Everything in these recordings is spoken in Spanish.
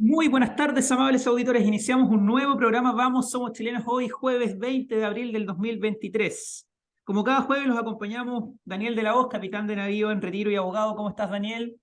Muy buenas tardes, amables auditores. Iniciamos un nuevo programa. Vamos, somos chilenos. Hoy, jueves 20 de abril del 2023. Como cada jueves, los acompañamos Daniel de la Hoz, capitán de navío en retiro y abogado. ¿Cómo estás, Daniel?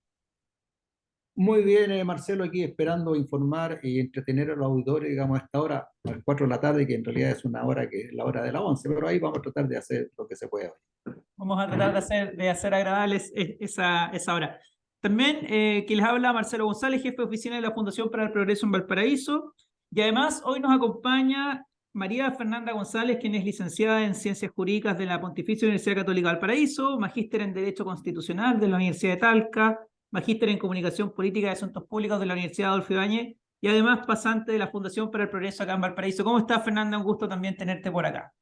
Muy bien, Marcelo, aquí esperando informar y entretener a los auditores, digamos, a esta hora, a las 4 de la tarde, que en realidad es una hora que es la hora de la 11, pero ahí vamos a tratar de hacer lo que se pueda hoy. Vamos a tratar de hacer agradables esa hora. También, quien les habla, Marcelo González, jefe de oficina de la Fundación para el Progreso en Valparaíso. Y además, hoy nos acompaña María Fernanda González, quien es licenciada en Ciencias Jurídicas de la Pontificia Universidad Católica de Valparaíso, magíster en Derecho Constitucional de la Universidad de Talca, magíster en Comunicación Política y Asuntos Públicos de la Universidad Adolfo Ibáñez, y además pasante de la Fundación para el Progreso acá en Valparaíso. ¿Cómo estás, Fernanda? Un gusto también tenerte por acá.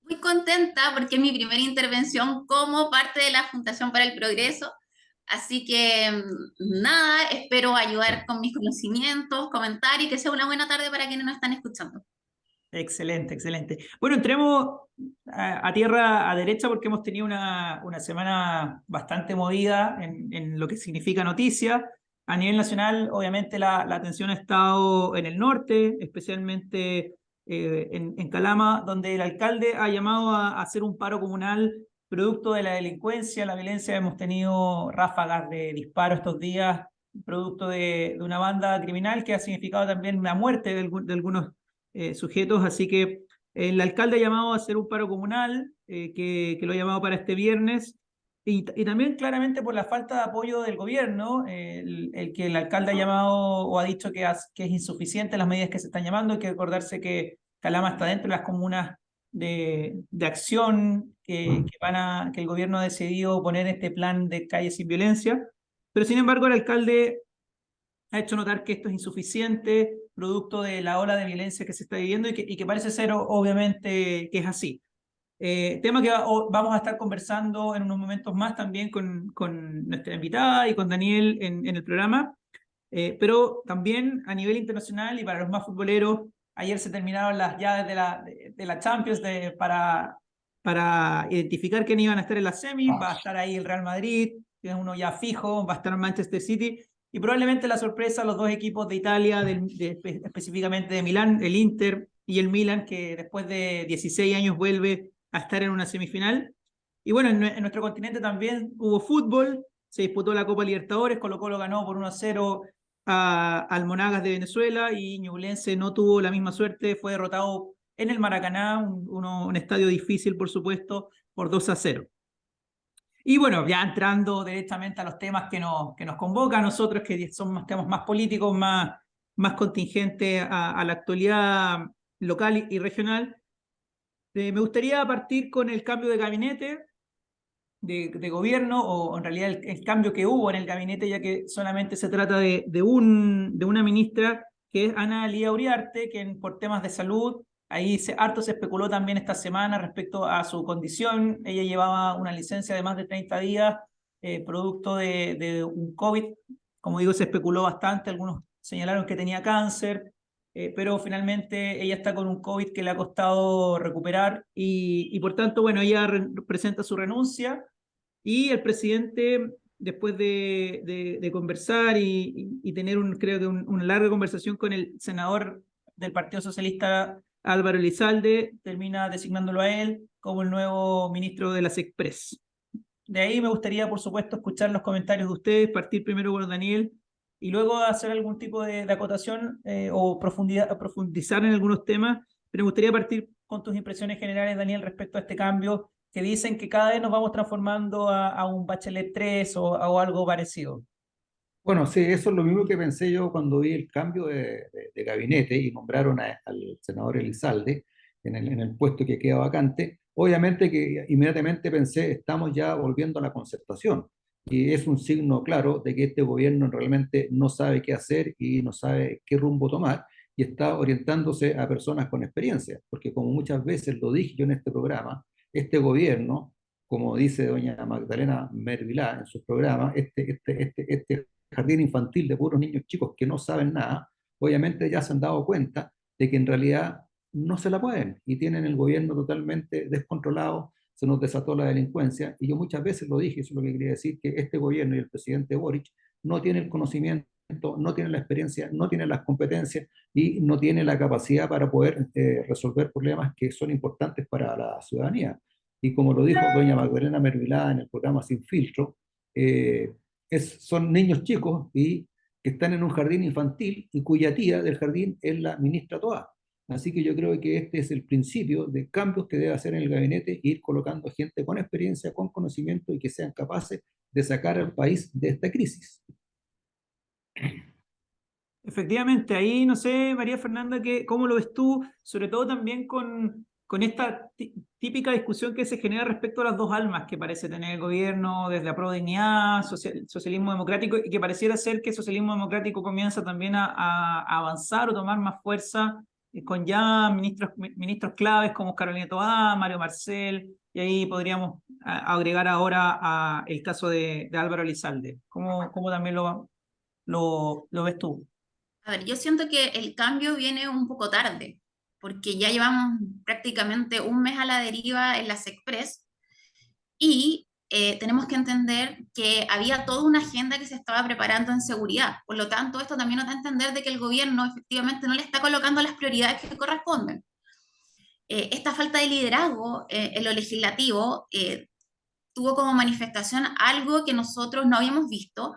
Muy contenta porque es mi primera intervención como parte de la Fundación para el Progreso. Así que nada, espero ayudar con mis conocimientos, comentar y que sea una buena tarde para quienes nos están escuchando. Excelente, excelente. Bueno, entremos a tierra a derecha porque hemos tenido una semana bastante movida en lo que significa noticia. A nivel nacional, obviamente, la atención ha estado en el norte, especialmente en Calama, donde el alcalde ha llamado a hacer un paro comunal producto de la delincuencia, la violencia. Hemos tenido ráfagas de disparos estos días, producto de una banda criminal que ha significado también la muerte de algunos sujetos, así que el alcalde ha llamado a hacer un paro comunal, que lo ha llamado para este viernes, y también claramente por la falta de apoyo del gobierno, el que el alcalde ha llamado o ha dicho que es insuficiente las medidas que se están llamando. Hay que recordarse que Calama está dentro de las comunas de acción que el gobierno ha decidido poner este plan de calles sin violencia, pero sin embargo el alcalde ha hecho notar que esto es insuficiente, producto de la ola de violencia que se está viviendo y que parece ser obviamente que es así. Tema que vamos a estar conversando en unos momentos más también con nuestra invitada y con Daniel en el programa, pero también a nivel internacional y para los más futboleros, ayer se terminaron las llaves de la Champions para identificar quién iban a estar en la semi. Va a estar ahí el Real Madrid, que es uno ya fijo, va a estar Manchester City, y probablemente la sorpresa, los dos equipos de Italia, específicamente de Milán, el Inter y el Milan, que después de 16 años vuelve a estar en una semifinal. Y bueno, en nuestro continente también hubo fútbol, se disputó la Copa Libertadores. Colo-Colo ganó por 1-0 al Monagas de Venezuela, y Ñublense no tuvo la misma suerte, fue derrotado en el Maracaná, un estadio difícil, por supuesto, por 2-0. Y bueno, ya entrando directamente a los temas que nos convocan a nosotros, que son temas más políticos, más contingentes a la actualidad local y regional, me gustaría partir con el cambio de gabinete, de gobierno, o en realidad el cambio que hubo en el gabinete, ya que solamente se trata de una ministra, que es Ana Lía Uriarte, que por temas de salud, ahí harto se especuló también esta semana respecto a su condición. Ella llevaba una licencia de más de 30 días, producto de un COVID. Como digo, se especuló bastante, algunos señalaron que tenía cáncer, pero finalmente ella está con un COVID que le ha costado recuperar, y por tanto, bueno, ella presenta su renuncia, y el presidente, después de conversar y tener creo que una larga conversación con el senador del Partido Socialista, Álvaro Elizalde, termina designándolo a él como el nuevo ministro de las Express. De ahí me gustaría, por supuesto, escuchar los comentarios de ustedes, partir primero con Daniel y luego hacer algún tipo de acotación, o profundizar en algunos temas. Pero me gustaría partir con tus impresiones generales, Daniel, respecto a este cambio, que dicen que cada vez nos vamos transformando a un Bachelet 3 o algo parecido. Bueno, sí, eso es lo mismo que pensé yo cuando vi el cambio de gabinete y nombraron al senador Elizalde en el puesto que queda vacante. Obviamente que inmediatamente pensé, estamos ya volviendo a la concertación. Y es un signo claro de que este gobierno realmente no sabe qué hacer y no sabe qué rumbo tomar, y está orientándose a personas con experiencia. Porque como muchas veces lo dije yo en este programa, este gobierno, como dice doña Magdalena Mervilá en sus programas, este jardín infantil de puros niños chicos que no saben nada, obviamente ya se han dado cuenta de que en realidad no se la pueden y tienen el gobierno totalmente descontrolado. Se nos desató la delincuencia, y yo muchas veces lo dije, eso es lo que quería decir, que este gobierno y el presidente Boric no tienen el conocimiento no tiene la experiencia, no tiene las competencias y no tiene la capacidad para poder resolver problemas que son importantes para la ciudadanía. Y como lo dijo doña Magdalena Mervilá en el programa Sin Filtro, eh, son niños chicos y que están en un jardín infantil y cuya tía del jardín es la ministra Toá. Así que yo creo que este es el principio de cambios que debe hacer en el gabinete, ir colocando gente con experiencia, con conocimiento y que sean capaces de sacar al país de esta crisis. Efectivamente, ahí no sé, María Fernanda, ¿cómo lo ves tú? Sobre todo también con esta típica discusión que se genera respecto a las dos almas que parece tener el gobierno desde la Prodignidad, socialismo democrático, y que pareciera ser que el socialismo democrático comienza también a avanzar o tomar más fuerza con ya ministros claves como Carolina Toá, Mario Marcel, y ahí podríamos agregar ahora el caso de Álvaro Elizalde. ¿Cómo también lo ves tú? A ver, yo siento que el cambio viene un poco tarde, porque ya llevamos prácticamente un mes a la deriva en las Express y tenemos que entender que había toda una agenda que se estaba preparando en seguridad. Por lo tanto, esto también nos da a entender de que el gobierno efectivamente no le está colocando las prioridades que corresponden. Esta falta de liderazgo en lo legislativo tuvo como manifestación algo que nosotros no habíamos visto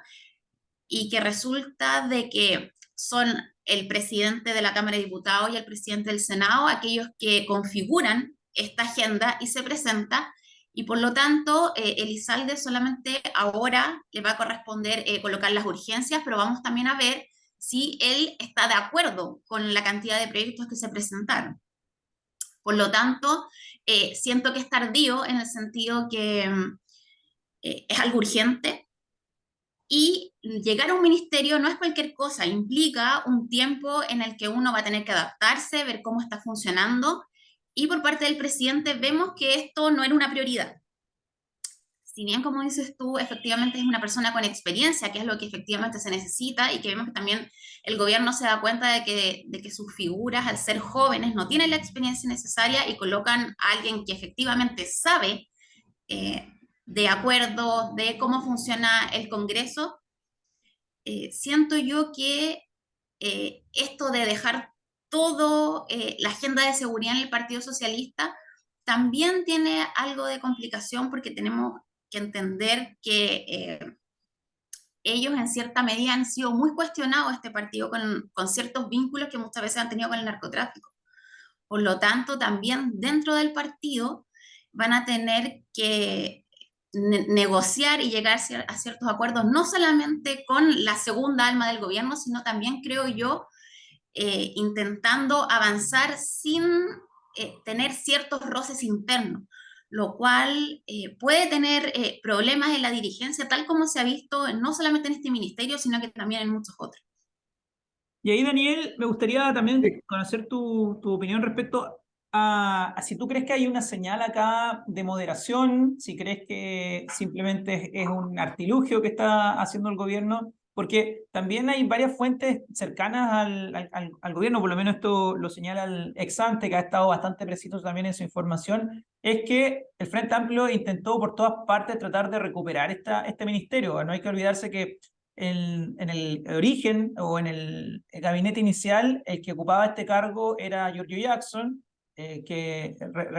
y que resulta de que son el presidente de la Cámara de Diputados y el presidente del Senado aquellos que configuran esta agenda y se presenta, y por lo tanto Elizalde solamente ahora le va a corresponder colocar las urgencias, pero vamos también a ver si él está de acuerdo con la cantidad de proyectos que se presentaron. Por lo tanto, siento que es tardío en el sentido que es algo urgente, y llegar a un ministerio no es cualquier cosa, implica un tiempo en el que uno va a tener que adaptarse, ver cómo está funcionando, y por parte del presidente vemos que esto no era una prioridad. Si bien, como dices tú, efectivamente es una persona con experiencia, que es lo que efectivamente se necesita, y que vemos que también el gobierno se da cuenta de que sus figuras, al ser jóvenes, no tienen la experiencia necesaria y colocan a alguien que efectivamente sabe de acuerdo de cómo funciona el Congreso. Siento yo que esto de dejar todo la agenda de seguridad en el Partido Socialista también tiene algo de complicación, porque tenemos que entender que ellos en cierta medida han sido muy cuestionados, este partido, con ciertos vínculos que muchas veces han tenido con el narcotráfico. Por lo tanto, también dentro del partido van a tener que negociar y llegar a ciertos acuerdos, no solamente con la segunda alma del gobierno, sino también, creo yo, intentando avanzar sin tener ciertos roces internos, lo cual puede tener problemas en la dirigencia, tal como se ha visto no solamente en este ministerio, sino que también en muchos otros. Y ahí, Daniel, me gustaría también Sí. conocer tu opinión respecto a si tú crees que hay una señal acá de moderación, si crees que simplemente es un artilugio que está haciendo el gobierno, porque también hay varias fuentes cercanas al gobierno, por lo menos esto lo señala el ex ante, que ha estado bastante preciso también en su información, es que el Frente Amplio intentó por todas partes tratar de recuperar este ministerio. No hay que olvidarse que en el origen o en el gabinete inicial, el que ocupaba este cargo era Giorgio Jackson, que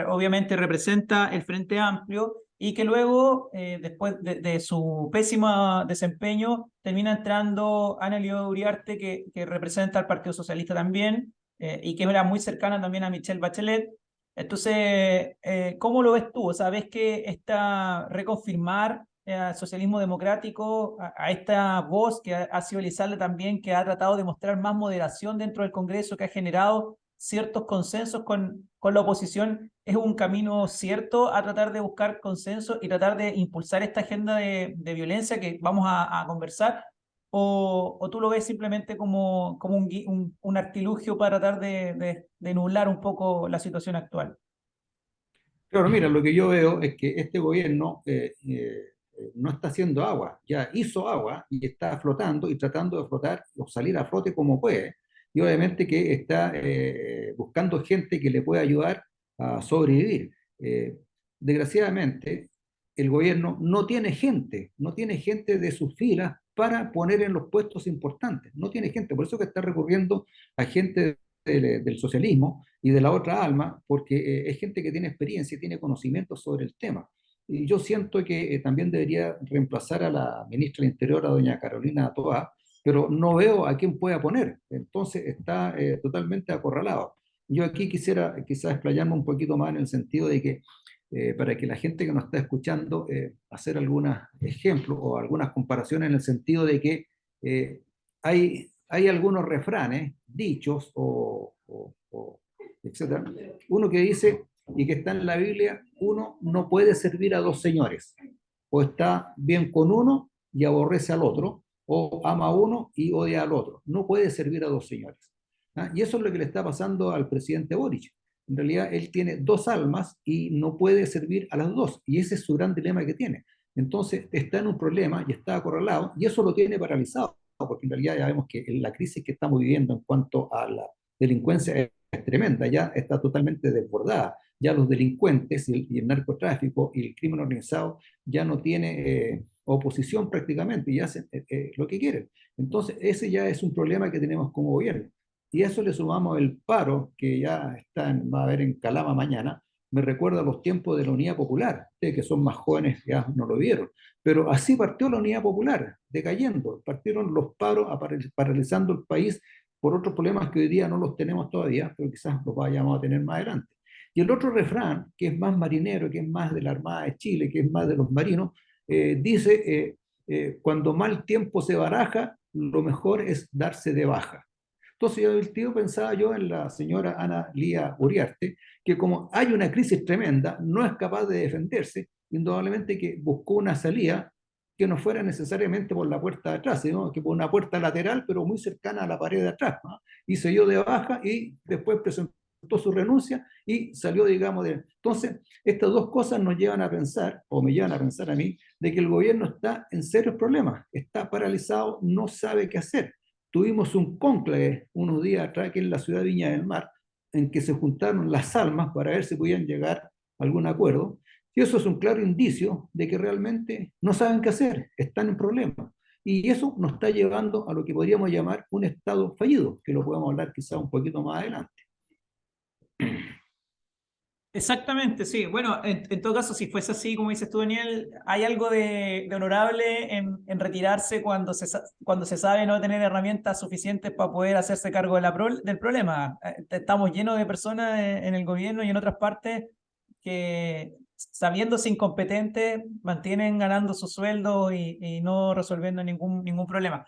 obviamente representa el Frente Amplio y que luego, después de su pésimo desempeño, termina entrando Ana Elio Uriarte, que representa al Partido Socialista también, y que era muy cercana también a Michelle Bachelet. Entonces, ¿cómo lo ves tú? O sea, ¿ves que esta reconfirmar socialismo democrático, a esta voz que ha sido Elizalde también, que ha tratado de mostrar más moderación dentro del Congreso, que ha generado ciertos consensos con la oposición, es un camino cierto a tratar de buscar consenso y tratar de impulsar esta agenda de violencia que vamos a conversar? ¿O tú lo ves simplemente como un artilugio para tratar de nublar un poco la situación actual? Claro, mira, lo que yo veo es que este gobierno no está haciendo agua, ya hizo agua y está flotando y tratando de flotar o salir a flote como puede. Y obviamente que está buscando gente que le pueda ayudar a sobrevivir. Desgraciadamente, el gobierno no tiene gente de sus filas para poner en los puestos importantes. No tiene gente, por eso que está recurriendo a gente del socialismo y de la otra alma, porque es gente que tiene experiencia y tiene conocimiento sobre el tema. Y yo siento que también debería reemplazar a la ministra del Interior, a doña Carolina Toá, pero no veo a quién pueda poner. Entonces está totalmente acorralado. Yo aquí quisiera quizás explayarme un poquito más en el sentido de que para que la gente que nos está escuchando hacer algunos ejemplos o algunas comparaciones en el sentido de que hay algunos refranes, dichos etcétera. Uno que dice, y que está en la Biblia, uno no puede servir a dos señores. O está bien con uno y aborrece al otro, o ama a uno y odia al otro. No puede servir a dos señores. ¿Ah? Y eso es lo que le está pasando al presidente Boric. En realidad, él tiene dos almas y no puede servir a las dos. Y ese es su gran dilema que tiene. Entonces, está en un problema y está acorralado, y eso lo tiene paralizado, porque en realidad ya vemos que la crisis que estamos viviendo en cuanto a la delincuencia es tremenda, ya está totalmente desbordada. Ya los delincuentes y el narcotráfico y el crimen organizado ya no tiene oposición prácticamente y hacen lo que quieren. Entonces, ese ya es un problema que tenemos como gobierno. Y a eso le sumamos el paro que ya va a haber en Calama mañana. Me recuerda a los tiempos de la Unidad Popular. Ustedes que son más jóvenes ya no lo vieron. Pero así partió la Unidad Popular, decayendo. Partieron los paros paralizando el país por otros problemas que hoy día no los tenemos todavía, pero quizás los vayamos a tener más adelante. Y el otro refrán, que es más marinero, que es más de la Armada de Chile, que es más de los marinos, dice, cuando mal tiempo se baraja, lo mejor es darse de baja. Entonces, el tío pensaba yo en la señora Ana Lía Uriarte, que como hay una crisis tremenda, no es capaz de defenderse, indudablemente que buscó una salida que no fuera necesariamente por la puerta de atrás, sino que por una puerta lateral, pero muy cercana a la pared de atrás, ¿no? Y se dio de baja y después presentó su renuncia y salió, digamos, de... Entonces, estas dos cosas nos llevan a pensar, o me llevan a pensar a mí, de que el gobierno está en serios problemas, está paralizado, no sabe qué hacer. Tuvimos un cónclave unos días atrás aquí en la ciudad de Viña del Mar, en que se juntaron las almas para ver si podían llegar a algún acuerdo, y eso es un claro indicio de que realmente no saben qué hacer, están en problemas. Y eso nos está llevando a lo que podríamos llamar un estado fallido, que lo podemos hablar quizá un poquito más adelante. Exactamente, sí. Bueno, en todo caso, si fuese así, como dices tú, Daniel, hay algo de honorable en retirarse cuando se sabe no tener herramientas suficientes para poder hacerse cargo del problema. Estamos llenos de personas en el gobierno y en otras partes que, sabiéndose incompetentes, mantienen ganando su sueldo y no resolviendo ningún problema.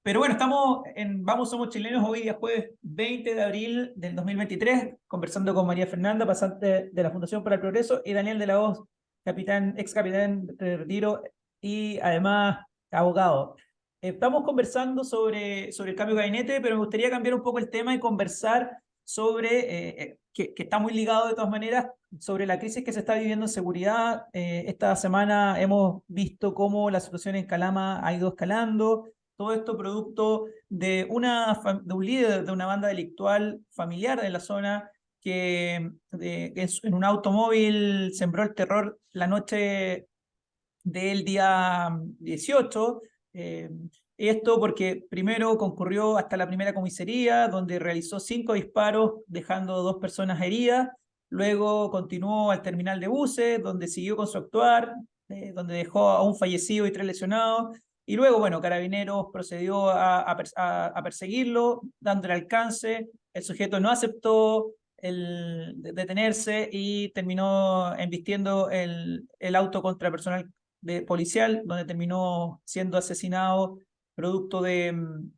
Pero bueno, estamos en Vamos Somos Chilenos hoy día jueves 20 de abril del 2023, conversando con María Fernanda, pasante de la Fundación para el Progreso, y Daniel de la Hoz, ex capitán de retiro y además abogado. Estamos conversando sobre el cambio de gabinete, pero me gustaría cambiar un poco el tema y conversar sobre, que está muy ligado de todas maneras, sobre la crisis que se está viviendo en seguridad. Esta semana hemos visto cómo la situación en Calama ha ido escalando. Todo esto producto de un líder de una banda delictual familiar de la zona que en un automóvil sembró el terror la noche del día 18. Esto porque primero concurrió hasta la primera comisaría, donde realizó 5 disparos, dejando 2 personas heridas. Luego continuó al terminal de buses, donde siguió con su actuar, donde dejó a un fallecido y 3 lesionados. Y luego, bueno, Carabineros procedió a perseguirlo, dándole alcance. El sujeto no aceptó detenerse y terminó embistiendo el auto contra personal policial, donde terminó siendo asesinado producto del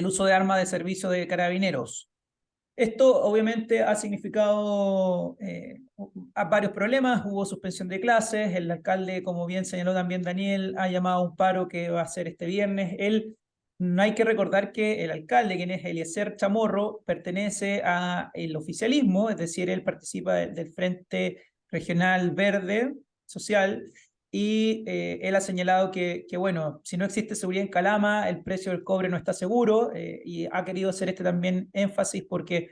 uso de armas de servicio de Carabineros. Esto obviamente ha significado varios problemas. Hubo suspensión de clases. El alcalde, como bien señaló también Daniel, ha llamado a un paro que va a ser este viernes. No hay que recordar que el alcalde, quien es Eliezer Chamorro, pertenece al oficialismo, es decir, él participa del Frente Regional Verde Social, y él ha señalado bueno, si no existe seguridad en Calama, el precio del cobre no está seguro, y ha querido hacer también énfasis porque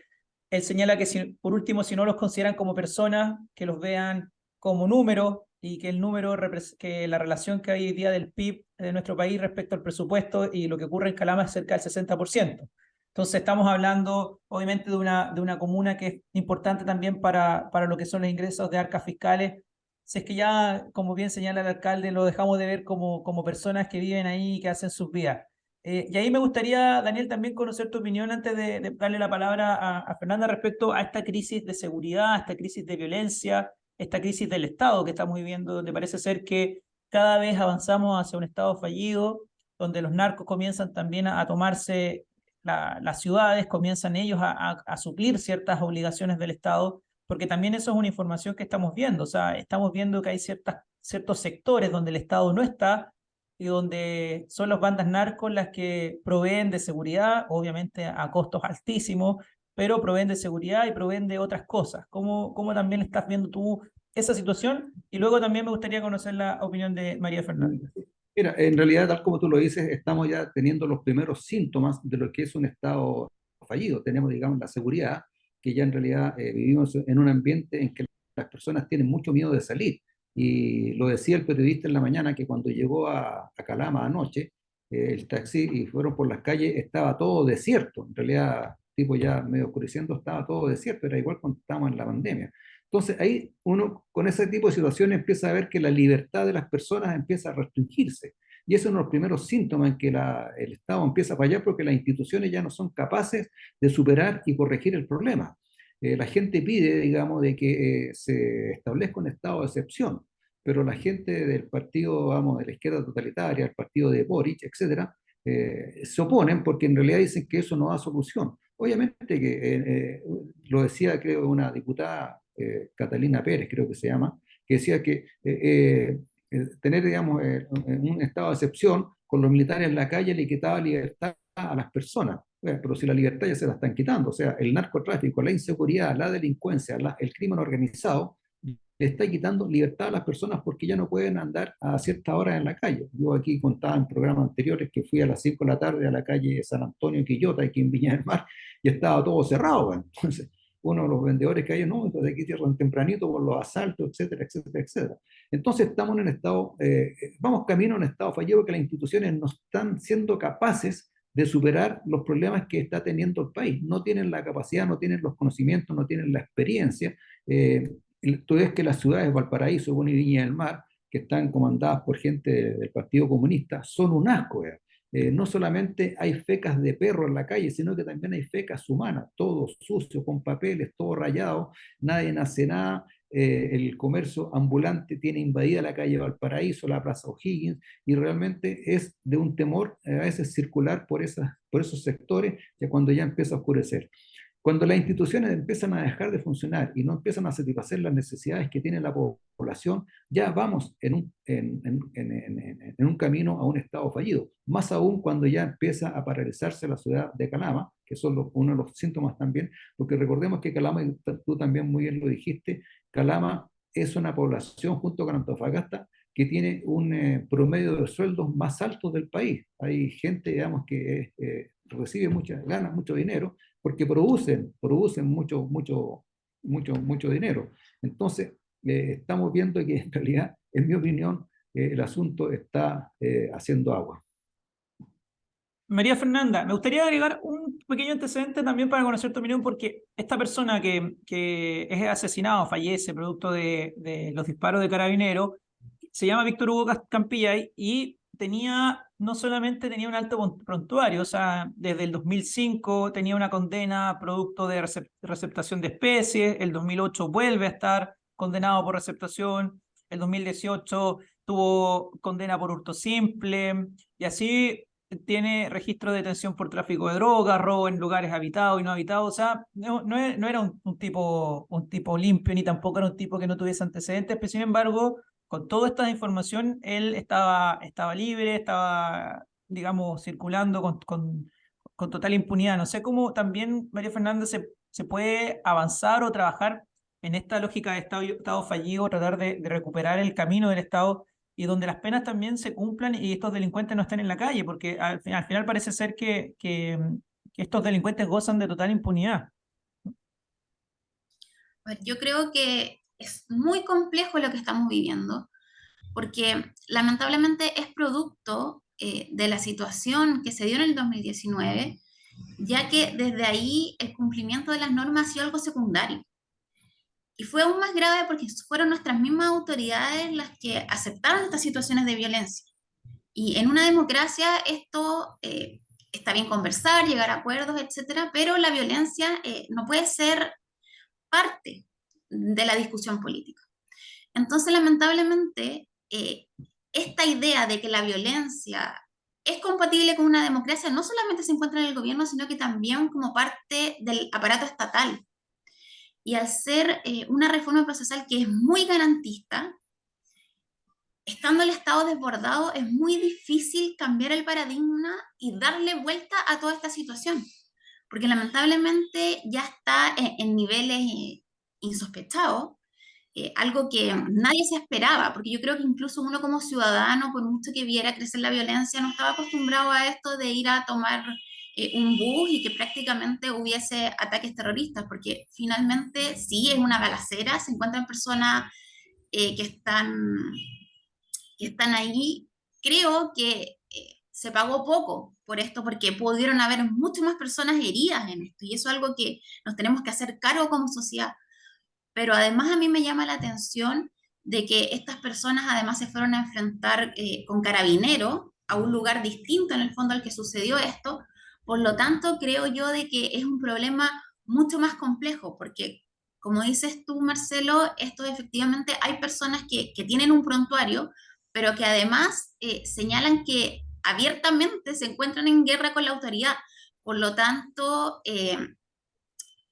él señala que, por último, si no los consideran como personas, que los vean como números, y que el número, que la relación que hay hoy día del PIB de nuestro país respecto al presupuesto y lo que ocurre en Calama es cerca del 60%. Entonces estamos hablando obviamente de una comuna que es importante también para lo que son los ingresos de arcas fiscales. Si es que ya, como bien señala el alcalde, lo dejamos de ver como personas que viven ahí y que hacen sus vidas. Y ahí me gustaría, Daniel, también conocer tu opinión antes de darle la palabra a Fernanda respecto a esta crisis de seguridad, a esta crisis de violencia, esta crisis del Estado que estamos viviendo, donde parece ser que cada vez avanzamos hacia un Estado fallido, donde los narcos comienzan también a tomarse las ciudades, comienzan ellos a suplir ciertas obligaciones del Estado, porque también eso es una información que estamos viendo, o sea, estamos viendo que hay ciertos sectores donde el Estado no está y donde son las bandas narcos las que proveen de seguridad, obviamente a costos altísimos, pero proveen de seguridad y proveen de otras cosas. ¿Cómo también estás viendo tú esa situación? Y luego también me gustaría conocer la opinión de María Fernanda. Mira, en realidad, tal como tú lo dices, estamos ya teniendo los primeros síntomas de lo que es un Estado fallido. Tenemos, digamos, la seguridad, que ya en realidad vivimos en un ambiente en que las personas tienen mucho miedo de salir. Y lo decía el periodista en la mañana, que cuando llegó a Calama anoche, el taxi y fueron por las calles, estaba todo desierto. En realidad, tipo ya medio oscureciendo, estaba todo desierto. Era igual cuando estábamos en la pandemia. Entonces ahí uno con ese tipo de situaciones empieza a ver que la libertad de las personas empieza a restringirse. Y ese es uno de los primeros síntomas en que el Estado empieza a fallar porque las instituciones ya no son capaces de superar y corregir el problema. La gente pide, digamos, de que se establezca un estado de excepción, pero la gente del partido, vamos, de la izquierda totalitaria, el partido de Boric, etcétera, se oponen porque en realidad dicen que eso no da solución. Obviamente que lo decía, creo, una diputada, Catalina Pérez, creo que se llama, que decía que tener, digamos, un estado de excepción con los militares en la calle le quitaba libertad a las personas. Pero si la libertad ya se la están quitando, o sea, el narcotráfico, la inseguridad, la delincuencia, el crimen organizado, le está quitando libertad a las personas porque ya no pueden andar a ciertas horas en la calle. Yo aquí contaba en programas anteriores que fui a las 5 de la tarde a la calle San Antonio, Quillota, aquí en Viña del Mar, y estaba todo cerrado. Bueno. Entonces, uno de los vendedores que hay, no, entonces aquí cierran tempranito por los asaltos, etcétera, etcétera, etcétera. Entonces estamos en un estado, vamos camino a un estado fallido que las instituciones no están siendo capaces de superar los problemas que está teniendo el país. No tienen la capacidad, no tienen los conocimientos, no tienen la experiencia. Tú ves que las ciudades de Valparaíso, Bueno y Viña del Mar, que están comandadas por gente del Partido Comunista, son un asco. No solamente hay fecas de perro en la calle, sino que también hay fecas humanas, todo sucio, con papeles, todo rayado, nadie hace nada. El comercio ambulante tiene invadida la calle Valparaíso, la Plaza O'Higgins, y realmente es de un temor a veces circular por esos sectores ya cuando ya empieza a oscurecer. Cuando las instituciones empiezan a dejar de funcionar y no empiezan a satisfacer las necesidades que tiene la población, ya vamos en un camino a un estado fallido. Más aún cuando ya empieza a paralizarse la ciudad de Calama, que son uno de los síntomas también, porque recordemos que Calama, y tú también muy bien lo dijiste, Calama es una población junto con Antofagasta que tiene un promedio de sueldos más altos del país. Hay gente, digamos, que recibe gana mucho dinero porque producen mucho dinero. Entonces, estamos viendo que en realidad, en mi opinión, el asunto está haciendo agua. María Fernanda, me gustaría agregar un pequeño antecedente también para conocer tu opinión, porque esta persona que es asesinado, fallece producto de los disparos de Carabineros, se llama Víctor Hugo Campillay y no solamente tenía un alto prontuario, o sea, desde el 2005 tenía una condena producto de receptación de especies, el 2008 vuelve a estar condenado por receptación, el 2018 tuvo condena por hurto simple, y así tiene registro de detención por tráfico de drogas, robo en lugares habitados y no habitados, o sea, no era un tipo limpio, ni tampoco era un tipo que no tuviese antecedentes, pero sin embargo, con toda esta información, él estaba libre, estaba, digamos, circulando con total impunidad. No sé cómo también, María Fernanda, se puede avanzar o trabajar en esta lógica de estado fallido, tratar de recuperar el camino del Estado y donde las penas también se cumplan y estos delincuentes no estén en la calle, porque al final parece ser que estos delincuentes gozan de total impunidad. Yo creo que es muy complejo lo que estamos viviendo, porque lamentablemente es producto de la situación que se dio en el 2019, ya que desde ahí el cumplimiento de las normas ha sido algo secundario. Y fue aún más grave porque fueron nuestras mismas autoridades las que aceptaron estas situaciones de violencia. Y en una democracia esto está bien conversar, llegar a acuerdos, etcétera, pero la violencia no puede ser parte de la discusión política. Entonces, lamentablemente, esta idea de que la violencia es compatible con una democracia no solamente se encuentra en el gobierno, sino que también como parte del aparato estatal. Y al ser una reforma procesal que es muy garantista, estando el Estado desbordado, es muy difícil cambiar el paradigma y darle vuelta a toda esta situación, porque lamentablemente ya está en niveles insospechados, algo que nadie se esperaba, porque yo creo que incluso uno como ciudadano, por mucho que viera crecer la violencia, no estaba acostumbrado a esto de ir a tomar un bus y que prácticamente hubiese ataques terroristas, porque finalmente sí es una balacera, se encuentran personas que están ahí. Creo que se pagó poco por esto, porque pudieron haber muchas más personas heridas en esto, y eso es algo que nos tenemos que hacer cargo como sociedad. Pero además a mí me llama la atención de que estas personas además se fueron a enfrentar con carabineros a un lugar distinto en el fondo al que sucedió esto. Por lo tanto, creo yo de que es un problema mucho más complejo, porque como dices tú, Marcelo, esto efectivamente hay personas que tienen un prontuario, pero que además señalan que abiertamente se encuentran en guerra con la autoridad. Por lo tanto,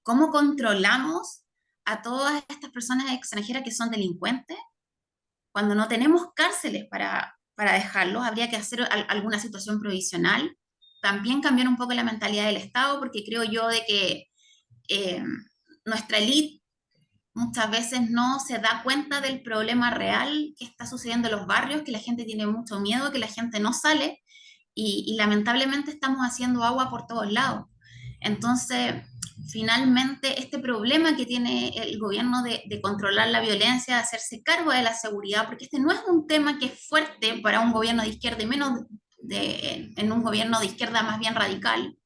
¿cómo controlamos a todas estas personas extranjeras que son delincuentes? Cuando no tenemos cárceles para dejarlos, habría que hacer alguna situación provisional. También cambiar un poco la mentalidad del Estado, porque creo yo de que eh, nuestra élite muchas veces no se da cuenta del problema real que está sucediendo en los barrios, que la gente tiene mucho miedo, que la gente no sale, y lamentablemente estamos haciendo agua por todos lados. Entonces, finalmente, este problema que tiene el gobierno de controlar la violencia, de hacerse cargo de la seguridad, porque este no es un tema que es fuerte para un gobierno de izquierda, y menos en un gobierno de izquierda más bien radical.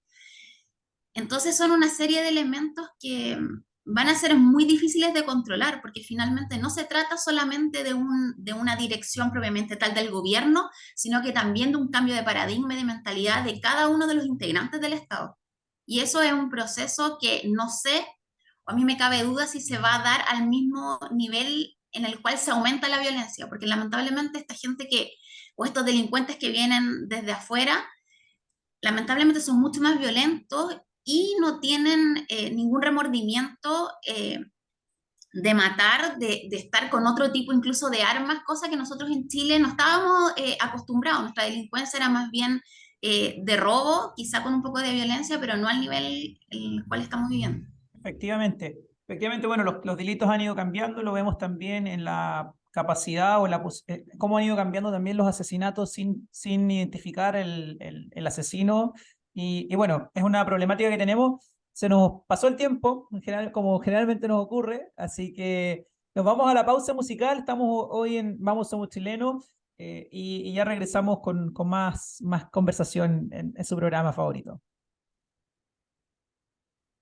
Entonces son una serie de elementos que van a ser muy difíciles de controlar, porque finalmente no se trata solamente de una dirección propiamente tal del gobierno, sino que también de un cambio de paradigma y de mentalidad de cada uno de los integrantes del Estado. Y eso es un proceso que no sé, o a mí me cabe duda si se va a dar al mismo nivel en el cual se aumenta la violencia, porque lamentablemente esta gente o estos delincuentes que vienen desde afuera, lamentablemente son mucho más violentos y no tienen ningún remordimiento de matar, de estar con otro tipo incluso de armas, cosa que nosotros en Chile no estábamos acostumbrados. Nuestra delincuencia era más bien de robo, quizá con un poco de violencia, pero no al nivel en el cual estamos viviendo. Efectivamente. Efectivamente, bueno, los delitos han ido cambiando, lo vemos también en la capacidad o cómo han ido cambiando también los asesinatos sin identificar el asesino. Y bueno, es una problemática que tenemos. Se nos pasó el tiempo, en general, como generalmente nos ocurre, así que nos vamos a la pausa musical. Estamos hoy en Vamos Somos Chilenos, y ya regresamos con más conversación en su programa favorito.